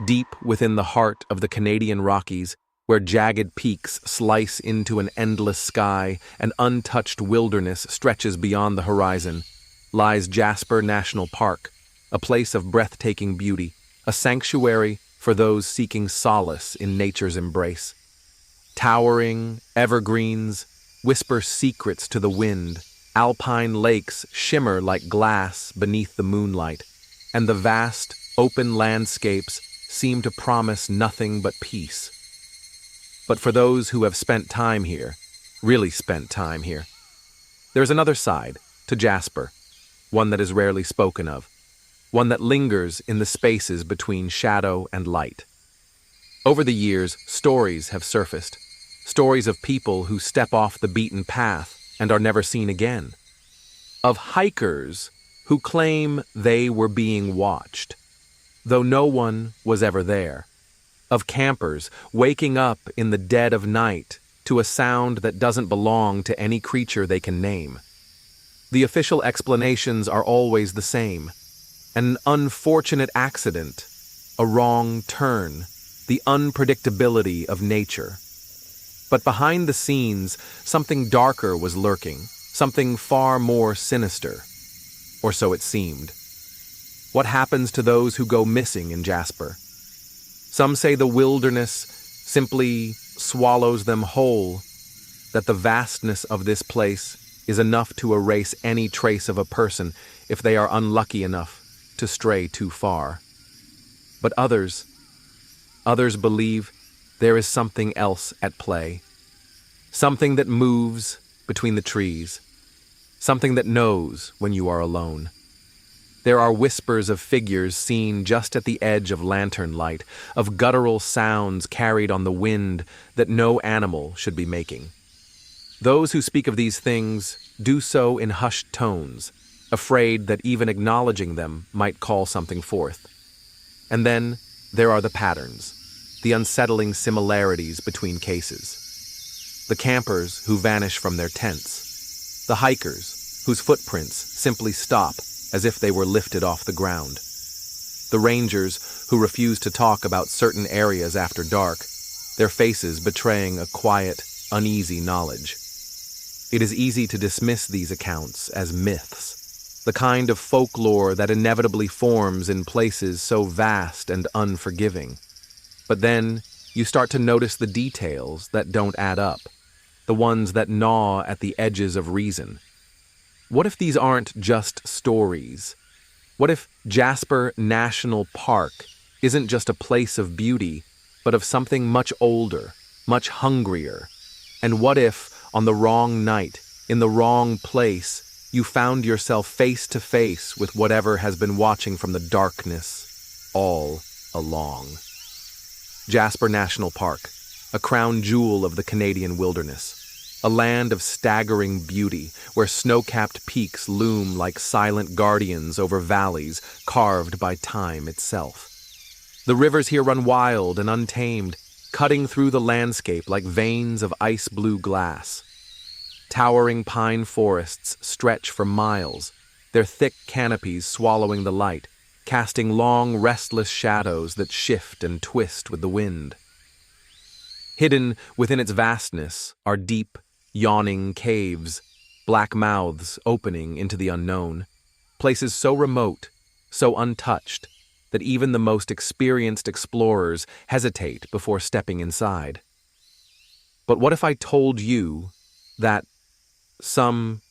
deep within the heart of the Canadian Rockies, where jagged peaks slice into an endless sky and untouched wilderness stretches beyond the horizon, lies Jasper National Park, a place of breathtaking beauty, a sanctuary for those seeking solace in nature's embrace. Towering evergreens whisper secrets to the wind, alpine lakes shimmer like glass beneath the moonlight, and the vast, open landscapes seem to promise nothing but peace. But for those who have spent time here, really spent time here, there's another side to Jasper, one that is rarely spoken of, one that lingers in the spaces between shadow and light. Over the years, stories have surfaced, stories of people who step off the beaten path and are never seen again, of hikers who claim they were being watched, though no one was ever there, of campers waking up in the dead of night to a sound that doesn't belong to any creature they can name. The official explanations are always the same: an unfortunate accident, a wrong turn, the unpredictability of nature. But behind the scenes, something darker was lurking, something far more sinister. Or so it seemed. What happens to those who go missing in Jasper? Some say the wilderness simply swallows them whole, that the vastness of this place is enough to erase any trace of a person if they are unlucky enough to stray too far. But others believe there is something else at play, something that moves between the trees, something that knows when you are alone. There are whispers of figures seen just at the edge of lantern light, of guttural sounds carried on the wind that no animal should be making. Those who speak of these things do so in hushed tones, afraid that even acknowledging them might call something forth. And then there are the patterns, the unsettling similarities between cases. The campers who vanish from their tents, the hikers whose footprints simply stop as if they were lifted off the ground, the rangers who refuse to talk about certain areas after dark, their faces betraying a quiet, uneasy knowledge. It is easy to dismiss these accounts as myths, the kind of folklore that inevitably forms in places so vast and unforgiving. But then you start to notice the details that don't add up, the ones that gnaw at the edges of reason. What if these aren't just stories? What if Jasper National Park isn't just a place of beauty, but of something much older, much hungrier? And what if, on the wrong night, in the wrong place, you found yourself face to face with whatever has been watching from the darkness all along? Jasper National Park, a crown jewel of the Canadian wilderness. A land of staggering beauty, where snow-capped peaks loom like silent guardians over valleys carved by time itself. The rivers here run wild and untamed, cutting through the landscape like veins of ice-blue glass. Towering pine forests stretch for miles, their thick canopies swallowing the light, casting long, restless shadows that shift and twist with the wind. Hidden within its vastness are deep, yawning caves, black mouths opening into the unknown, places so remote, so untouched, that even the most experienced explorers hesitate before stepping inside. But what if I told you that some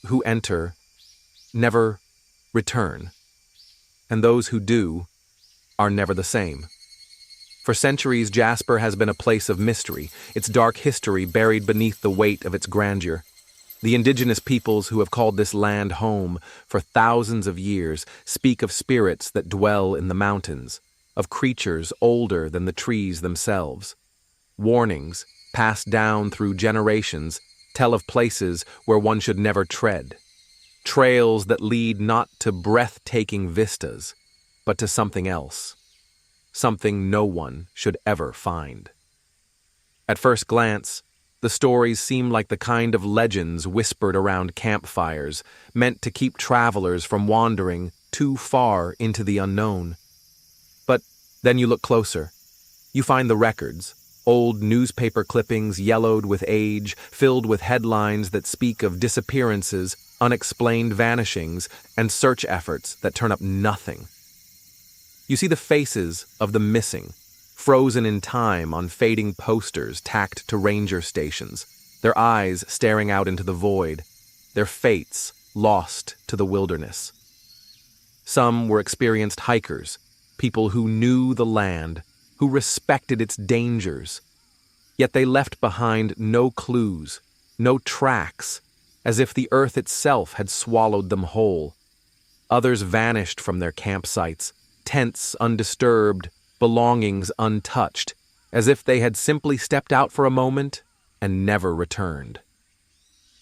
who enter never return, and those who do are never the same? For centuries, Jasper has been a place of mystery, its dark history buried beneath the weight of its grandeur. The indigenous peoples who have called this land home for thousands of years speak of spirits that dwell in the mountains, of creatures older than the trees themselves. Warnings, passed down through generations, tell of places where one should never tread. Trails that lead not to breathtaking vistas, but to something else. Something no one should ever find. At first glance, the stories seem like the kind of legends whispered around campfires, meant to keep travelers from wandering too far into the unknown. But Then you look closer. You find the records, old newspaper clippings yellowed with age, filled with headlines that speak of disappearances, unexplained vanishings, and search efforts that turn up nothing. You see the faces of the missing, frozen in time on fading posters tacked to ranger stations, their eyes staring out into the void, their fates lost to the wilderness. Some were experienced hikers, people who knew the land, who respected its dangers. Yet they left behind no clues, no tracks, as if the earth itself had swallowed them whole. Others vanished from their campsites, tents undisturbed, belongings untouched, as if they had simply stepped out for a moment and never returned.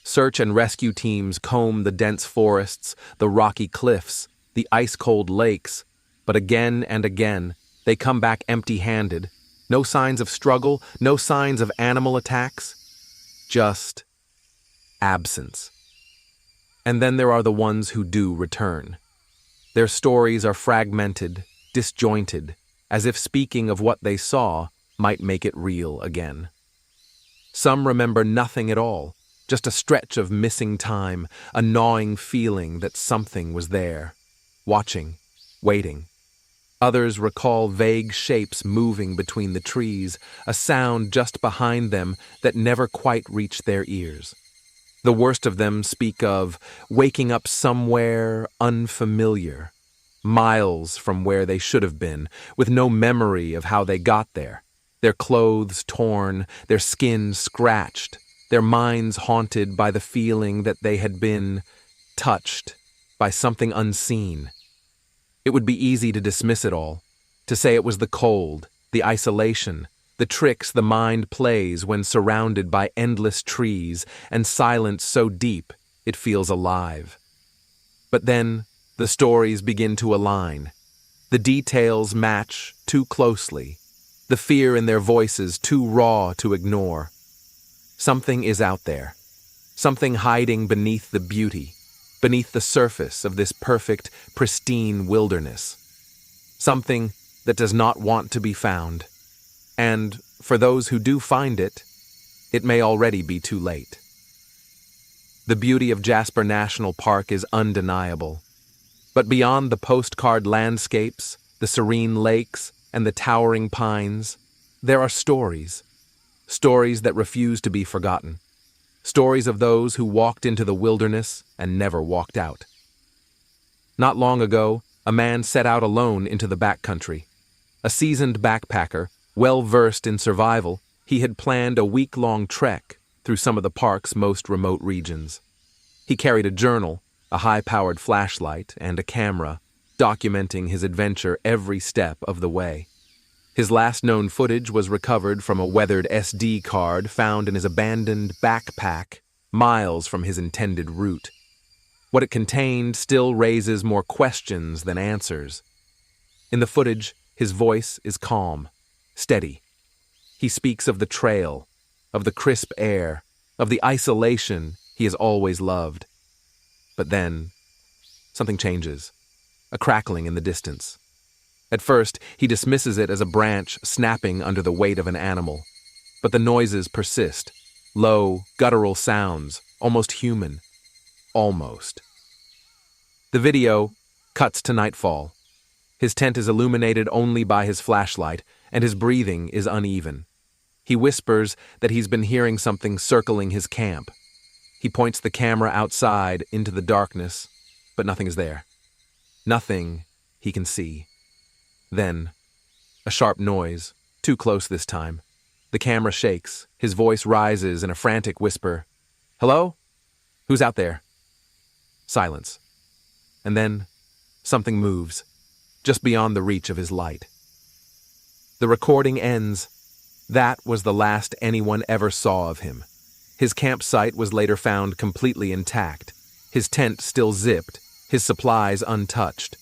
Search and rescue teams comb the dense forests, the rocky cliffs, the ice-cold lakes, but again and again, they come back empty-handed. No signs of struggle, no signs of animal attacks, just absence. And then there are the ones who do return. Their stories are fragmented, disjointed, as if speaking of what they saw might make it real again. Some remember nothing at all, just a stretch of missing time, a gnawing feeling that something was there, watching, waiting. Others recall vague shapes moving between the trees, a sound just behind them that never quite reached their ears. The worst of them speak of waking up somewhere unfamiliar, miles from where they should have been, with no memory of how they got there, their clothes torn, their skin scratched, their minds haunted by the feeling that they had been touched by something unseen. It would be easy to dismiss it all, to say it was the cold, the isolation, the tricks the mind plays when surrounded by endless trees and silence so deep it feels alive. But then the stories begin to align. The details match too closely, the fear in their voices too raw to ignore. Something is out there, something hiding beneath the beauty, beneath the surface of this perfect, pristine wilderness. Something that does not want to be found. And for those who do find it, it may already be too late. The beauty of Jasper National Park is undeniable. But beyond the postcard landscapes, the serene lakes, and the towering pines, there are stories. Stories that refuse to be forgotten. Stories of those who walked into the wilderness and never walked out. Not long ago, a man set out alone into the backcountry. A seasoned backpacker, well-versed in survival, he had planned a week-long trek through some of the park's most remote regions. He carried a journal, a high-powered flashlight, and a camera, documenting his adventure every step of the way. His last known footage was recovered from a weathered SD card found in his abandoned backpack, miles from his intended route. What it contained still raises more questions than answers. In the footage, his voice is calm, steady. He speaks of the trail, of the crisp air, of the isolation he has always loved. But then, something changes, a crackling in the distance. At first, he dismisses it as a branch snapping under the weight of an animal. But the noises persist, low, guttural sounds, almost human. Almost. The video cuts to nightfall. His tent is illuminated only by his flashlight, and his breathing is uneven. He whispers that he's been hearing something circling his camp. He points the camera outside into the darkness, but nothing is there. Nothing he can see. Then, a sharp noise, too close this time. The camera shakes, his voice rises in a frantic whisper. "Hello? Who's out there?" Silence. And then, something moves, just beyond the reach of his light. The recording ends. That was the last anyone ever saw of him. His campsite was later found completely intact, his tent still zipped, his supplies untouched.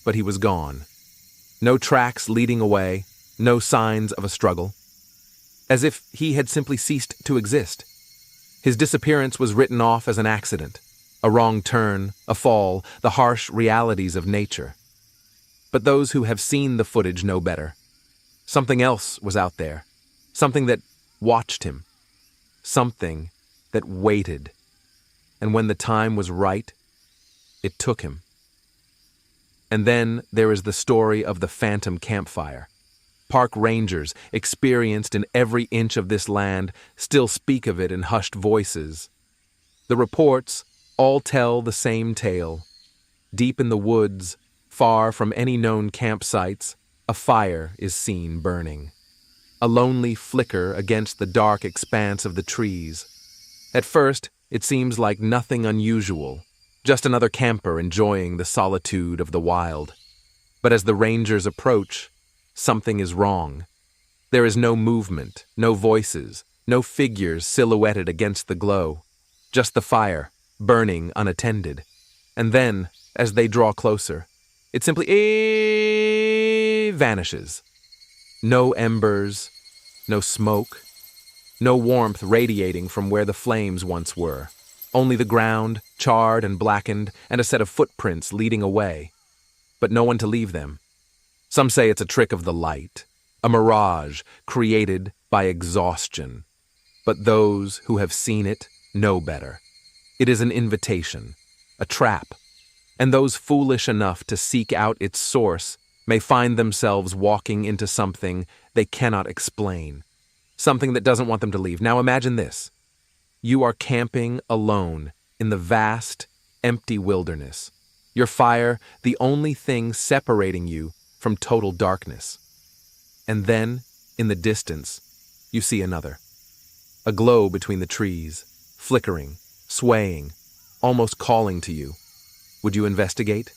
But he was gone. No tracks leading away, no signs of a struggle. As if he had simply ceased to exist. His disappearance was written off as an accident, a wrong turn, a fall, the harsh realities of nature. But those who have seen the footage know better. Something else was out there. Something that watched him. Something that waited. And when the time was right, it took him. And then there is the story of the phantom campfire. Park rangers, experienced in every inch of this land, still speak of it in hushed voices. The reports all tell the same tale. Deep in the woods, far from any known campsites, a fire is seen burning. A lonely flicker against the dark expanse of the trees. At first, it seems like nothing unusual, just another camper enjoying the solitude of the wild. But as the rangers approach, something is wrong. There is no movement, no voices, no figures silhouetted against the glow. Just the fire, burning unattended. And then, as they draw closer, it simply vanishes. No embers, no smoke, no warmth radiating from where the flames once were. Only the ground, charred and blackened, and a set of footprints leading away. But no one to leave them. Some say it's a trick of the light, a mirage created by exhaustion. But those who have seen it know better. It is an invitation, a trap, and those foolish enough to seek out its source may find themselves walking into something they cannot explain, something that doesn't want them to leave. Now imagine this. You are camping alone in the vast, empty wilderness. Your fire, the only thing separating you from total darkness. And then, in the distance, you see another. A glow between the trees, flickering, swaying, almost calling to you. Would you investigate?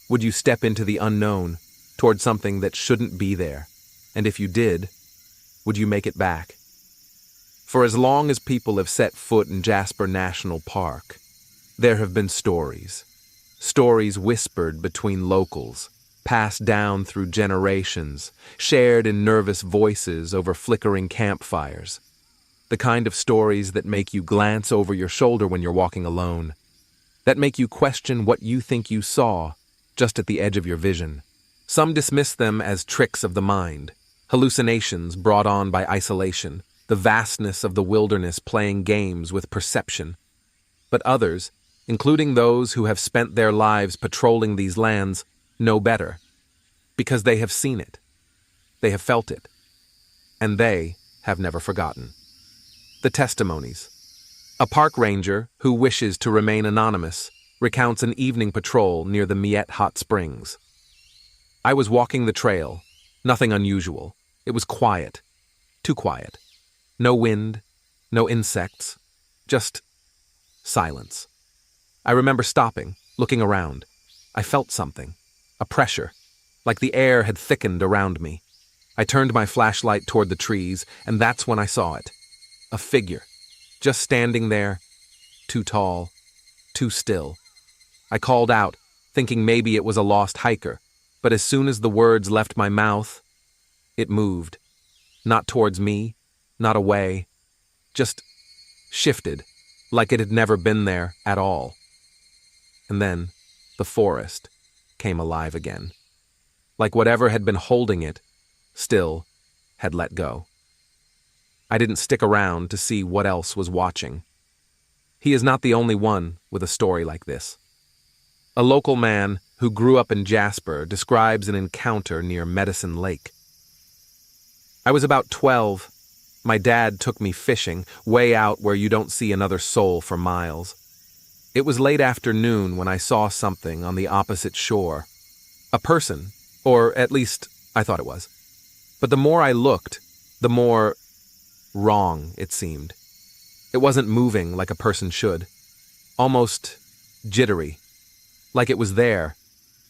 Would you step into the unknown, toward something that shouldn't be there? And if you did, would you make it back? For as long as people have set foot in Jasper National Park, there have been stories. Stories whispered between locals, passed down through generations, shared in nervous voices over flickering campfires. The kind of stories that make you glance over your shoulder when you're walking alone, that make you question what you think you saw just at the edge of your vision. Some dismiss them as tricks of the mind, hallucinations brought on by isolation, the vastness of the wilderness playing games with perception. But others, including those who have spent their lives patrolling these lands, know better, because they have seen it, they have felt it, and they have never forgotten. The testimonies. A park ranger who wishes to remain anonymous recounts an evening patrol near the Miette Hot Springs. I was walking the trail, nothing unusual. It was quiet, too quiet. No wind, no insects, just silence. I remember stopping, looking around. I felt something, a pressure, like the air had thickened around me. I turned my flashlight toward the trees, and that's when I saw it. A figure, just standing there, too tall, too still. I called out, thinking maybe it was a lost hiker, but as soon as the words left my mouth, it moved. Not towards me, not away, just shifted, like it had never been there at all. And then the forest came alive again, like whatever had been holding it still had let go. I didn't stick around to see what else was watching. He is not the only one with a story like this. A local man who grew up in Jasper describes an encounter near Medicine Lake. I was about 12. My dad took me fishing, way out where you don't see another soul for miles. It was late afternoon when I saw something on the opposite shore. A person, or at least I thought it was. But the more I looked, the more wrong it seemed. It wasn't moving like a person should. Almost jittery. Like it was there,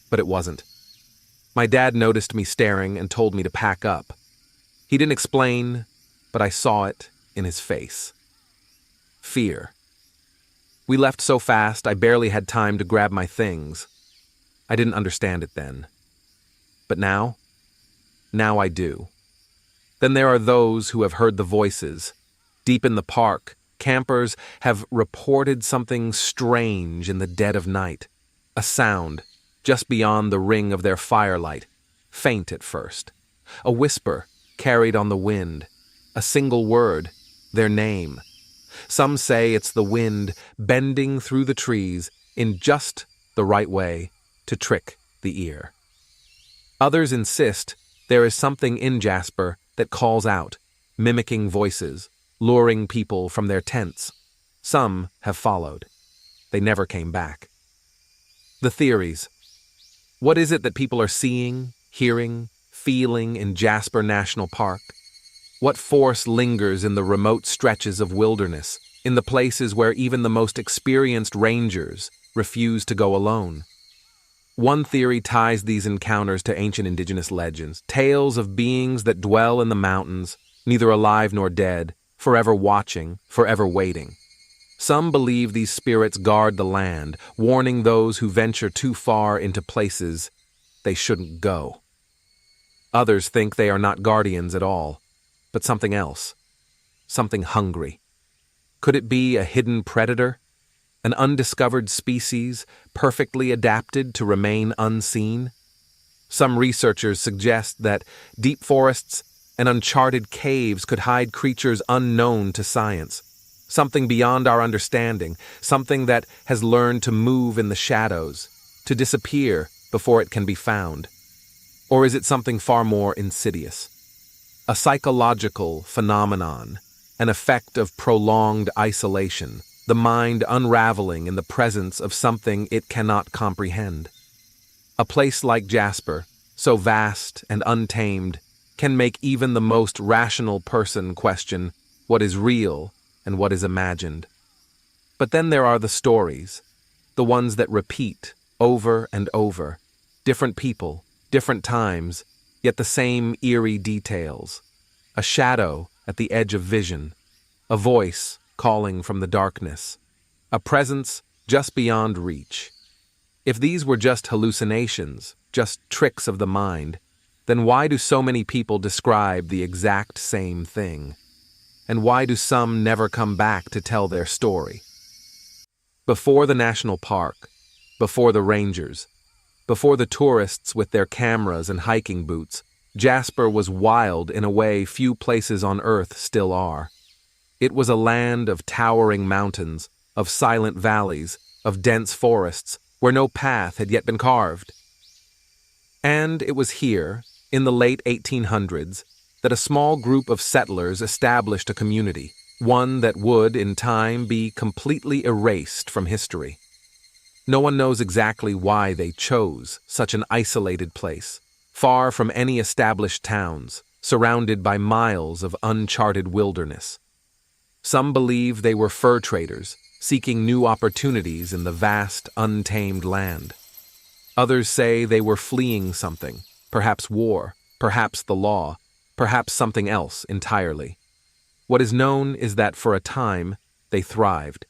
but it wasn't. My dad noticed me staring and told me to pack up. He didn't explain, but I saw it in his face. Fear. We left so fast I barely had time to grab my things. I didn't understand it then. But now I do. Then there are those who have heard the voices. Deep in the park, campers have reported something strange in the dead of night. A sound, just beyond the ring of their firelight, faint at first. A whisper carried on the wind, a single word, their name. Some say it's the wind bending through the trees in just the right way to trick the ear. Others insist there is something in Jasper that calls out, mimicking voices, luring people from their tents. Some have followed. They never came back. The theories. What is it that people are seeing, hearing, feeling in Jasper National Park? What force lingers in the remote stretches of wilderness, in the places where even the most experienced rangers refuse to go alone? One theory ties these encounters to ancient indigenous legends, tales of beings that dwell in the mountains, neither alive nor dead, forever watching, forever waiting. Some believe these spirits guard the land, warning those who venture too far into places they shouldn't go. Others think they are not guardians at all, but something else, something hungry. Could it be a hidden predator? An undiscovered species, perfectly adapted to remain unseen? Some researchers suggest that deep forests and uncharted caves could hide creatures unknown to science, something beyond our understanding, something that has learned to move in the shadows, to disappear before it can be found. Or is it something far more insidious? A psychological phenomenon, an effect of prolonged isolation, the mind unraveling in the presence of something it cannot comprehend. A place like Jasper, so vast and untamed, can make even the most rational person question what is real and what is imagined. But then there are the stories, the ones that repeat over and over, different people, different times, yet the same eerie details. A shadow at the edge of vision, a voice calling from the darkness, a presence just beyond reach. If these were just hallucinations, just tricks of the mind, then why do so many people describe the exact same thing? And why do some never come back to tell their story? Before the national park, before the rangers, before the tourists with their cameras and hiking boots, Jasper was wild in a way few places on Earth still are. It was a land of towering mountains, of silent valleys, of dense forests, where no path had yet been carved. And it was here, in the late 1800s, that a small group of settlers established a community, one that would, in time, be completely erased from history. No one knows exactly why they chose such an isolated place, far from any established towns, surrounded by miles of uncharted wilderness. Some believe they were fur traders, seeking new opportunities in the vast, untamed land. Others say they were fleeing something, perhaps war, perhaps the law, perhaps something else entirely. What is known is that for a time, they thrived.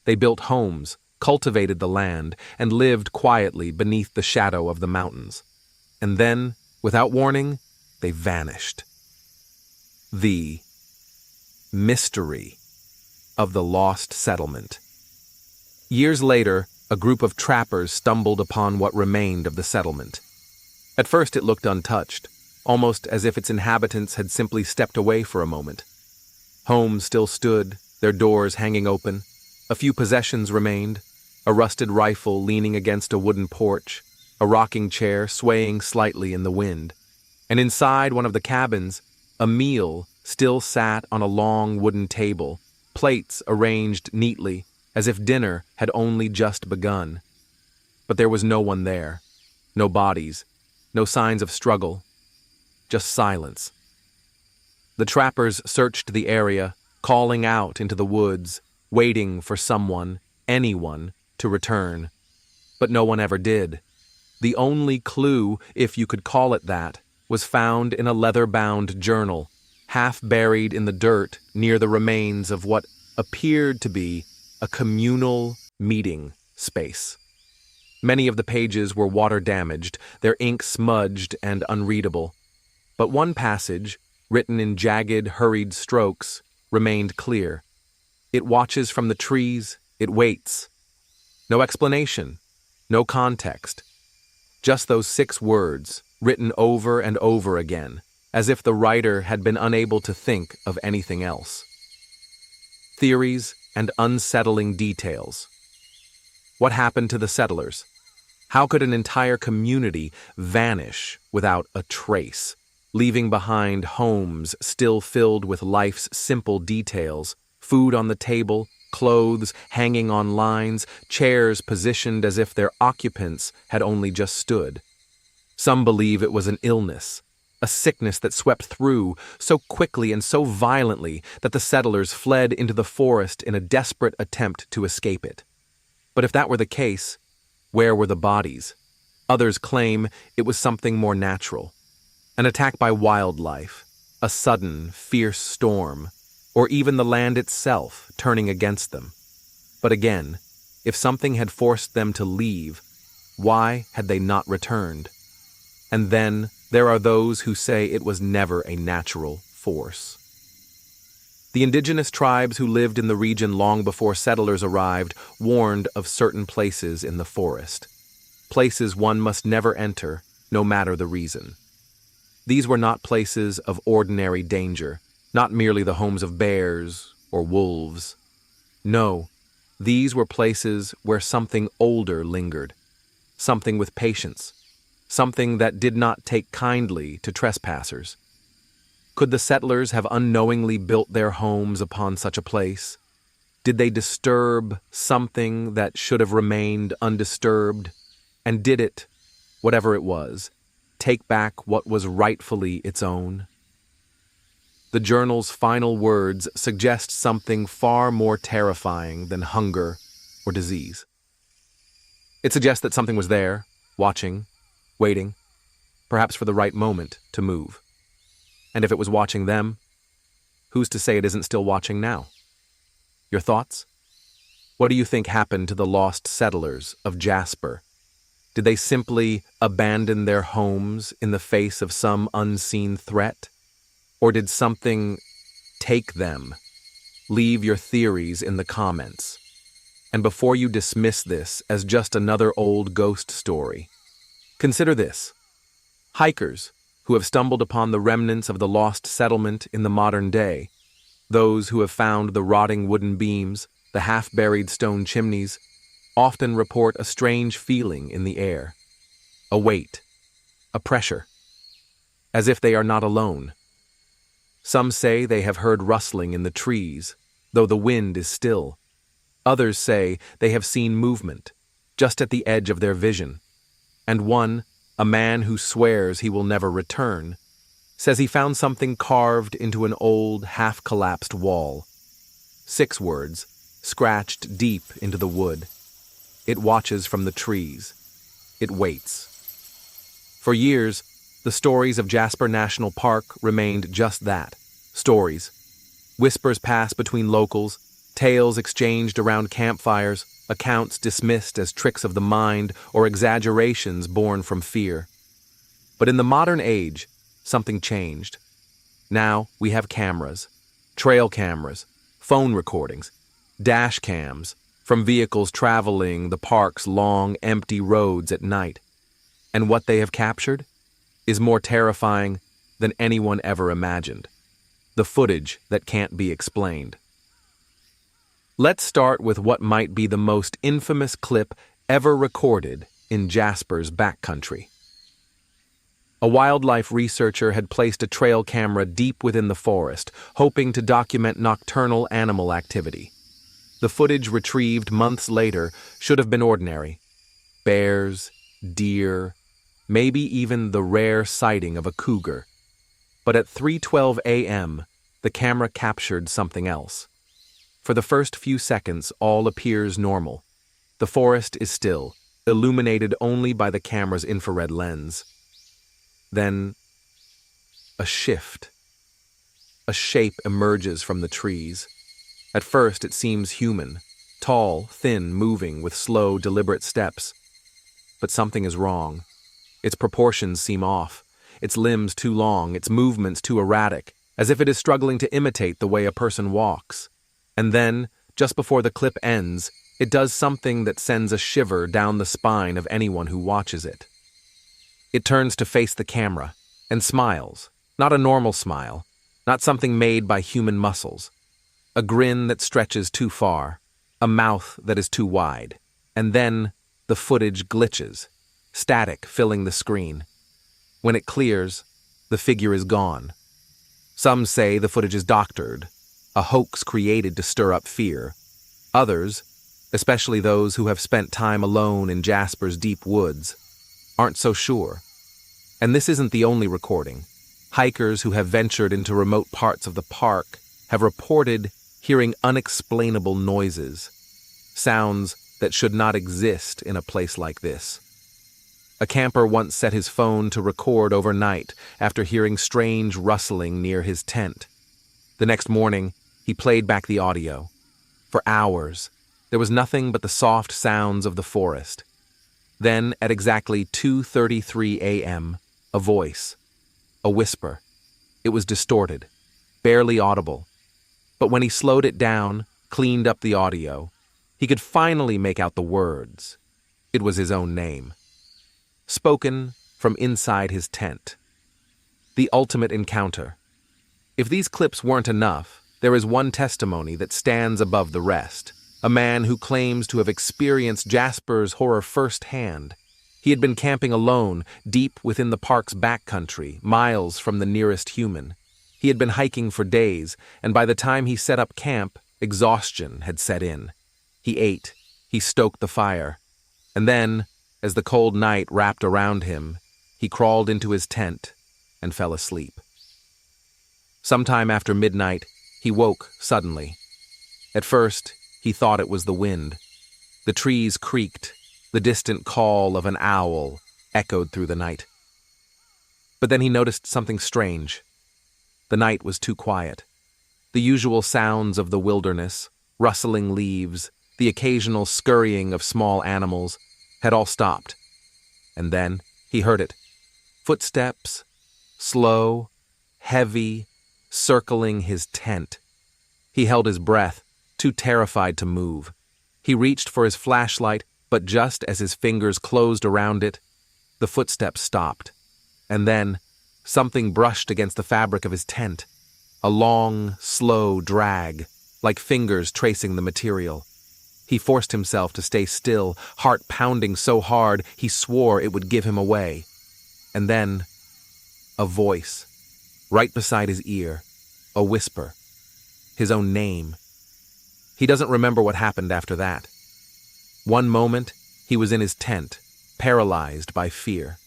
They built homes, cultivated the land, and lived quietly beneath the shadow of the mountains. And then, without warning, they vanished. The mystery of the lost settlement. Years later, a group of trappers stumbled upon what remained of the settlement. At first it looked untouched, almost as if its inhabitants had simply stepped away for a moment. Homes still stood, their doors hanging open. A few possessions remained, a rusted rifle leaning against a wooden porch, a rocking chair swaying slightly in the wind. And inside one of the cabins, a meal still sat on a long wooden table, plates arranged neatly, as if dinner had only just begun. But there was no one there, no bodies, no signs of struggle, just silence. The trappers searched the area, calling out into the woods, waiting for someone, anyone, to return. But no one ever did. The only clue, if you could call it that, was found in a leather-bound journal, half buried in the dirt near the remains of what appeared to be a communal meeting space. Many of the pages were water-damaged, their ink smudged and unreadable. But one passage, written in jagged, hurried strokes, remained clear. It watches from the trees, it waits. No explanation, no context, Just those 6 words, written over and over again, as if the writer had been unable to think of anything else. Theories and unsettling details. What happened to the settlers? How could an entire community vanish without a trace, leaving behind homes still filled with life's simple details, food on the table, clothes hanging on lines, chairs positioned as if their occupants had only just stood? Some believe it was an illness, a sickness that swept through so quickly and so violently that the settlers fled into the forest in a desperate attempt to escape it. But if that were the case, where were the bodies? Others claim it was something more natural. An attack by wildlife, a sudden, fierce storm, or even the land itself turning against them. But again, if something had forced them to leave, why had they not returned? And then there are those who say it was never a natural force. The indigenous tribes who lived in the region long before settlers arrived warned of certain places in the forest. Places one must never enter, no matter the reason. These were not places of ordinary danger, not merely the homes of bears or wolves. No, these were places where something older lingered, something with patience, something that did not take kindly to trespassers. Could the settlers have unknowingly built their homes upon such a place? Did they disturb something that should have remained undisturbed? And did it, whatever it was, take back what was rightfully its own? The journal's final words suggest something far more terrifying than hunger or disease. It suggests that something was there, watching, waiting, perhaps for the right moment to move. And if it was watching them, who's to say it isn't still watching now? Your thoughts? What do you think happened to the lost settlers of Jasper? Did they simply abandon their homes in the face of some unseen threat? Or did something take them? Leave your theories in the comments. And before you dismiss this as just another old ghost story, consider this. Hikers who have stumbled upon the remnants of the lost settlement in the modern day, those who have found the rotting wooden beams, the half-buried stone chimneys, often report a strange feeling in the air, a weight, a pressure, as if they are not alone. Some say they have heard rustling in the trees, though the wind is still. Others say they have seen movement, just at the edge of their vision. And one, a man who swears he will never return, says he found something carved into an old, half-collapsed wall. 6 words, scratched deep into the wood. It watches from the trees. It waits. For years, the stories of Jasper National Park remained just that, stories. Whispers pass between locals, tales exchanged around campfires, accounts dismissed as tricks of the mind or exaggerations born from fear. But in the modern age, something changed. Now we have cameras, trail cameras, phone recordings, dash cams from vehicles traveling the park's long, empty roads at night. And what they have captured is more terrifying than anyone ever imagined. The footage that can't be explained. Let's start with what might be the most infamous clip ever recorded in Jasper's backcountry. A wildlife researcher had placed a trail camera deep within the forest, hoping to document nocturnal animal activity. The footage retrieved months later should have been ordinary. Bears, deer, maybe even the rare sighting of a cougar. But at 3:12 a.m., the camera captured something else. For the first few seconds, all appears normal. The forest is still, illuminated only by the camera's infrared lens. Then, a shift. A shape emerges from the trees. At first, it seems human, tall, thin, moving with slow, deliberate steps. But something is wrong. Its proportions seem off, its limbs too long, its movements too erratic, as if it is struggling to imitate the way a person walks. And then, just before the clip ends, it does something that sends a shiver down the spine of anyone who watches it. It turns to face the camera and smiles, not a normal smile, not something made by human muscles. A grin that stretches too far, a mouth that is too wide, and then the footage glitches, static filling the screen. When it clears, the figure is gone. Some say the footage is doctored, a hoax created to stir up fear. Others, especially those who have spent time alone in Jasper's deep woods, aren't so sure. And this isn't the only recording. Hikers who have ventured into remote parts of the park have reported hearing unexplainable noises, sounds that should not exist in a place like this. A camper once set his phone to record overnight after hearing strange rustling near his tent. The next morning, he played back the audio. For hours, there was nothing but the soft sounds of the forest. Then, at exactly 2:33 a.m., a voice, a whisper. It was distorted, barely audible. But when he slowed it down, cleaned up the audio, he could finally make out the words. It was his own name. Spoken from inside his tent. The ultimate encounter. If these clips weren't enough, there is one testimony that stands above the rest. A man who claims to have experienced Jasper's horror firsthand. He had been camping alone, deep within the park's backcountry, miles from the nearest human. He had been hiking for days, and by the time he set up camp, exhaustion had set in. He ate, he stoked the fire, and then, as the cold night wrapped around him, he crawled into his tent and fell asleep. Sometime after midnight, he woke suddenly. At first, he thought it was the wind. The trees creaked, the distant call of an owl echoed through the night. But then he noticed something strange. The night was too quiet. The usual sounds of the wilderness, rustling leaves, the occasional scurrying of small animals, had all stopped. And then he heard it. Footsteps, slow, heavy, circling his tent. He held his breath, too terrified to move. He reached for his flashlight, but just as his fingers closed around it, the footsteps stopped. And then something brushed against the fabric of his tent. A long, slow drag, like fingers tracing the material. He forced himself to stay still, heart pounding so hard he swore it would give him away. And then, a voice, right beside his ear, a whisper, his own name. He doesn't remember what happened after that. One moment, he was in his tent, paralyzed by fear.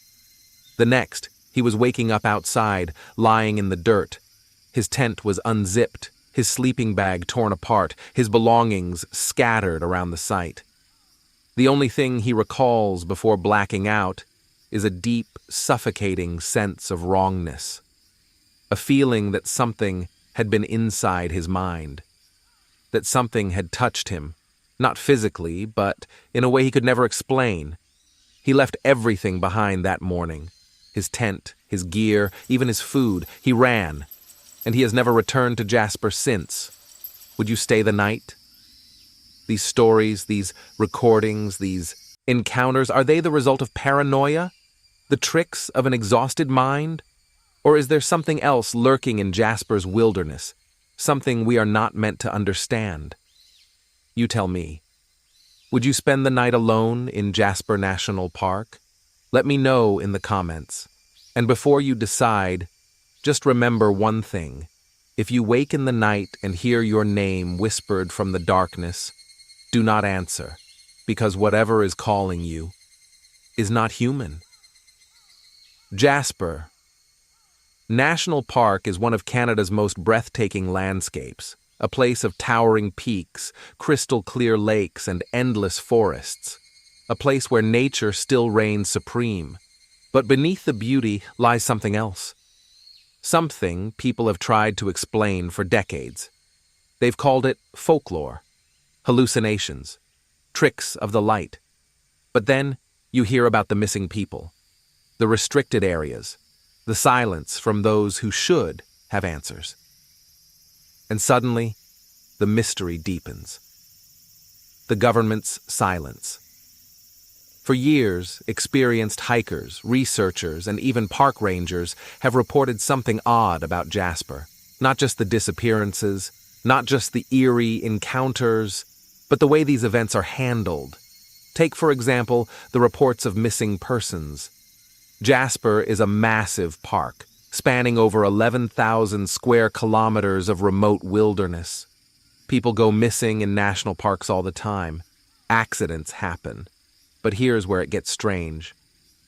The next, he was waking up outside, lying in the dirt. His tent was unzipped, his sleeping bag torn apart, his belongings scattered around the site. The only thing he recalls before blacking out is a deep, suffocating sense of wrongness. A feeling that something had been inside his mind. That something had touched him, not physically, but in a way he could never explain. He left everything behind that morning. His tent, his gear, even his food. He ran. And he has never returned to Jasper since. Would you stay the night? These stories, these recordings, these encounters, are they the result of paranoia? The tricks of an exhausted mind? Or is there something else lurking in Jasper's wilderness? Something we are not meant to understand? You tell me. Would you spend the night alone in Jasper National Park? Let me know in the comments. And before you decide, just remember one thing. If you wake in the night and hear your name whispered from the darkness, do not answer, because whatever is calling you is not human. Jasper National Park is one of Canada's most breathtaking landscapes, a place of towering peaks, crystal-clear lakes, and endless forests. A place where nature still reigns supreme. But beneath the beauty lies something else. Something people have tried to explain for decades. They've called it folklore, hallucinations, tricks of the light. But then you hear about the missing people, the restricted areas, the silence from those who should have answers. And suddenly, the mystery deepens. The government's silence. For years, experienced hikers, researchers, and even park rangers have reported something odd about Jasper. Not just the disappearances, not just the eerie encounters, but the way these events are handled. Take, for example, the reports of missing persons. Jasper is a massive park, spanning over 11,000 square kilometers of remote wilderness. People go missing in national parks all the time. Accidents happen. But here's where it gets strange.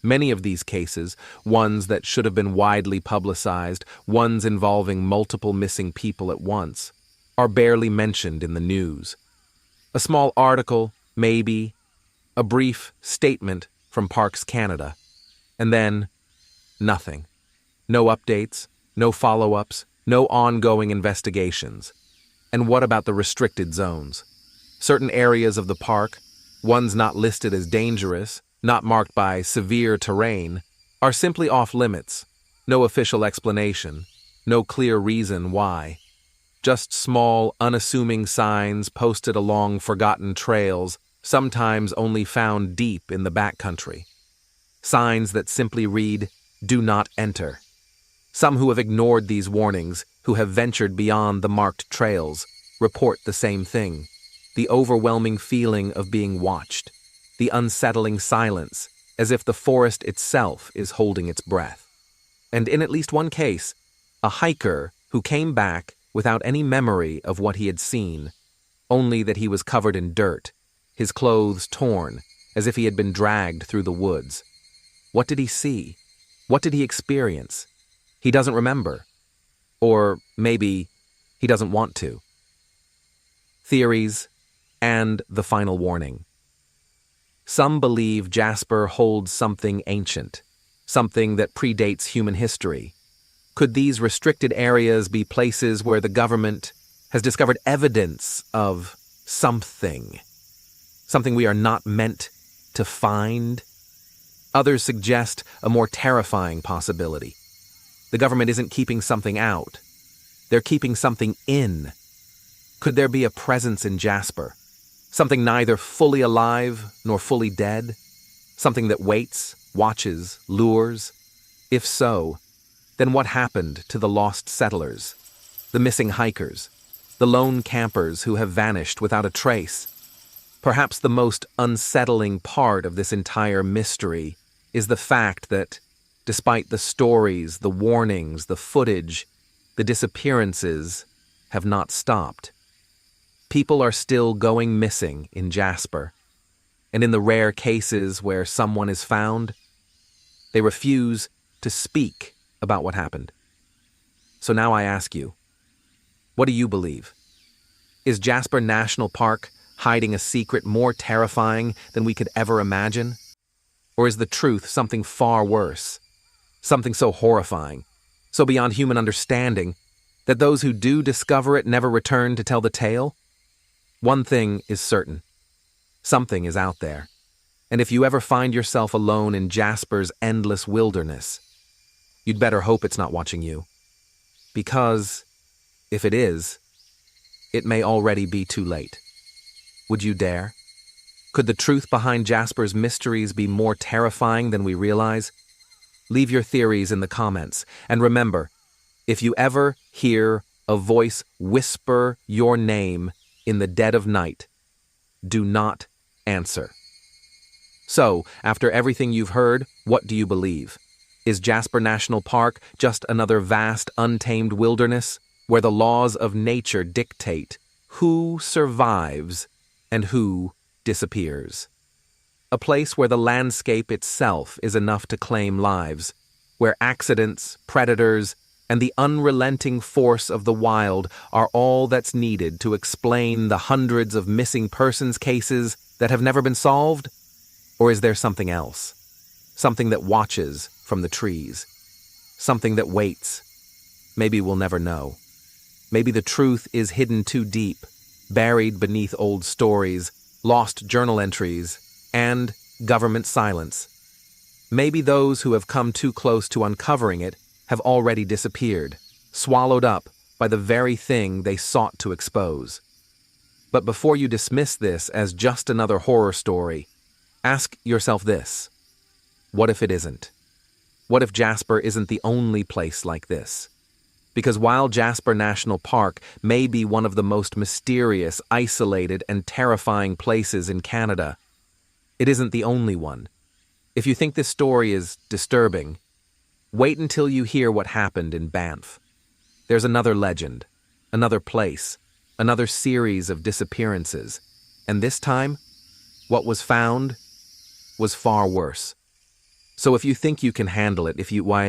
Many of these cases, ones that should have been widely publicized, ones involving multiple missing people at once, are barely mentioned in the news. A small article, maybe, a brief statement from Parks Canada, and then nothing. No updates, no follow-ups, no ongoing investigations. And what about the restricted zones? Certain areas of the park, ones not listed as dangerous, not marked by severe terrain, are simply off-limits. No official explanation, no clear reason why. Just small, unassuming signs posted along forgotten trails, sometimes only found deep in the backcountry. Signs that simply read, "Do not enter." Some who have ignored these warnings, who have ventured beyond the marked trails, report the same thing. The overwhelming feeling of being watched, the unsettling silence, as if the forest itself is holding its breath. And in at least one case, a hiker who came back without any memory of what he had seen, only that he was covered in dirt, his clothes torn, as if he had been dragged through the woods. What did he see? What did he experience? He doesn't remember. Or maybe he doesn't want to. Theories and the final warning. Some believe Jasper holds something ancient, something that predates human history. Could these restricted areas be places where the government has discovered evidence of something we are not meant to find? Others suggest a more terrifying possibility. The government isn't keeping something out. They're keeping something in. Could there be a presence in Jasper? Something neither fully alive nor fully dead? Something that waits, watches, lures? If so, then what happened to the lost settlers, the missing hikers, the lone campers who have vanished without a trace? Perhaps the most unsettling part of this entire mystery is the fact that, despite the stories, the warnings, the footage, the disappearances have not stopped. People are still going missing in Jasper, and in the rare cases where someone is found, they refuse to speak about what happened. So now I ask you, what do you believe? Is Jasper National Park hiding a secret more terrifying than we could ever imagine? Or is the truth something far worse? Something so horrifying, so beyond human understanding, that those who do discover it never return to tell the tale? One thing is certain. Something is out there. And if you ever find yourself alone in Jasper's endless wilderness, you'd better hope it's not watching you. Because, if it is, it may already be too late. Would you dare? Could the truth behind Jasper's mysteries be more terrifying than we realize? Leave your theories in the comments, and remember, if you ever hear a voice whisper your name in the dead of night, do not answer. So, after everything you've heard, what do you believe? Is Jasper National Park just another vast, untamed wilderness where the laws of nature dictate who survives and who disappears? A place where the landscape itself is enough to claim lives, where accidents, predators, and the unrelenting force of the wild are all that's needed to explain the hundreds of missing persons cases that have never been solved? Or is there something else? Something that watches from the trees? Something that waits? Maybe we'll never know. Maybe the truth is hidden too deep, buried beneath old stories, lost journal entries, and government silence. Maybe those who have come too close to uncovering it have already disappeared, swallowed up by the very thing they sought to expose. But before you dismiss this as just another horror story, Ask yourself this: what if it isn't? What if Jasper isn't the only place like this? Because while Jasper National Park may be one of the most mysterious, isolated, and terrifying places in Canada, it isn't the only one. If you think this story is disturbing, wait until you hear what happened in Banff. There's another legend, another place, another series of disappearances, and this time, what was found was far worse. So if you think you can handle it, if you want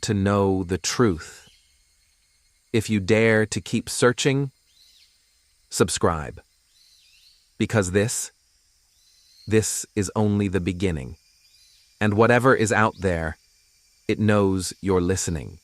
to know the truth, if you dare to keep searching, subscribe. Because this is only the beginning. And whatever is out there, it knows you're listening.